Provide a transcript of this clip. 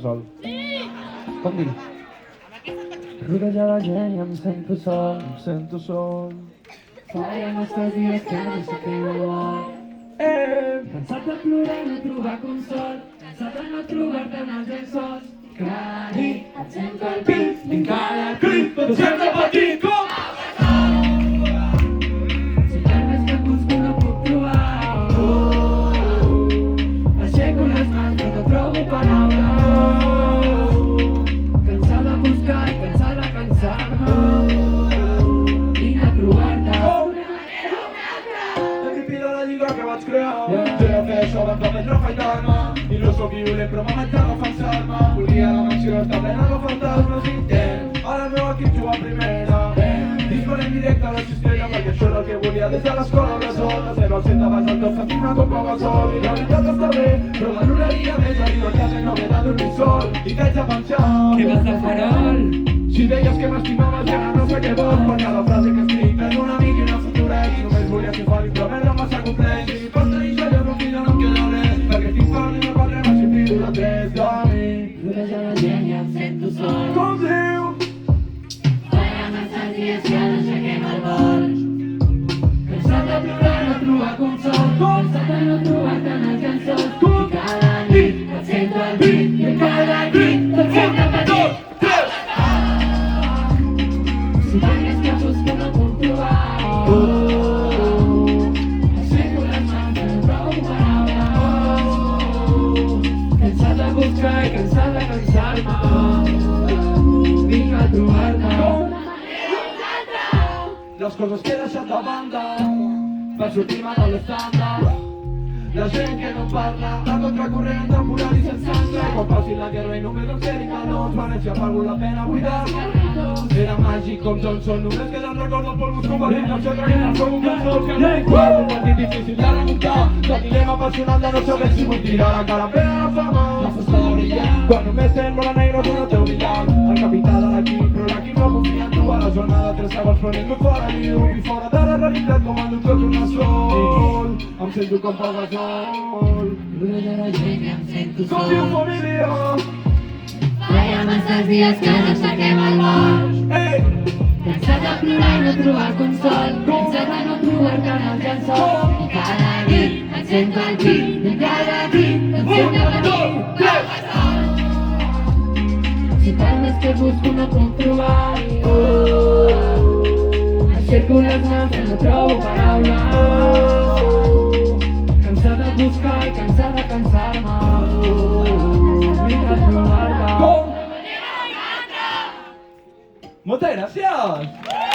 sol. Com dic? Rodeja la gent i em sento sol, Fa ja nostres dies que no sé què vol. Cansat de plorar i no trobar consol, cansat de no trobar-te en els llençols. Cada nit et sento al pit, en cada crit tot sembla patir com... Si per més que busco no puc trobar. Aixeco les mans però no trobo paraules. Cansat de buscar i cansat de cansar-me. Vinc a trobar-te. Que vaig crear jo no fer això abans d'aprendre a afaitar-me i no sóc violent però m'ha de defensar-me volia la mansió està plena de fantasmes intent ara el meu equip juga a primera disparem directe a la cistella perquè això és el que volia des de l'escola bressol de 0 al 100 de baix al top sentim-me com Pau Gasol i la veritat està bé però valoraria més arribar a casa i no haver de dormir sol i t'haig de pensar Què vas de farol? si deies que m'estimaves i ara no sé què vols per cada frase que escric perdo un amic i una futura ex només volia ser feliç però merda massa complex i si pots tenir això jo no em queda res perquè tinc por i no podrem assistir a tres de mi Rodeja la gent i em sento sol. com diu Fa ja massa dies que no aixequem el vol. Cansat de plorar no trobar consol, cansat de no trobar-te en els llençols. I cada nit et sento al pit i en cada crit tot sembla patir. Si per més que busco no puc trobar. Aixeco les mans però no trobo paraules. Cansat de buscar i cansat de cansar-me. Vinc a trobar-te. les coses que he deixat de banda per sortir-me de l'estàndard la gent que no parla a contracorrent temporal i sense ancla i quan passi la guerra i només em quedi canons València ha valgut la pena buidar era màgic com Johnson només queden records dels polvos convertits el seu traguent som un cançó que no igual un partit difícil de remuntar el dilema personal de no saber si vull tirar encara pena la fama la fusta de brillant quan només tens bola negra tu no t'heu brillant el capità de l'equip però l'equip no confia en tu a la zona de 3 segons però ningú fora viu i fora de la realitat com el doctor Tornasol em sento com Pau Gasol Rodeja la gent i em sento com diu sol. família Fa ja masses dies que no aixequem el vol. ei Cansat de plorar i no trobar consol, cansat de no trobar-te en els llençols. I cada nit et sento al pit, i cada crit et sembla patir. Si per més que busco no puc trobar. Aixeco les mans i no trobo paraules. Cansat de buscar i cansat de cansar-me. Vinc a trobar-te. Moltes gràcies!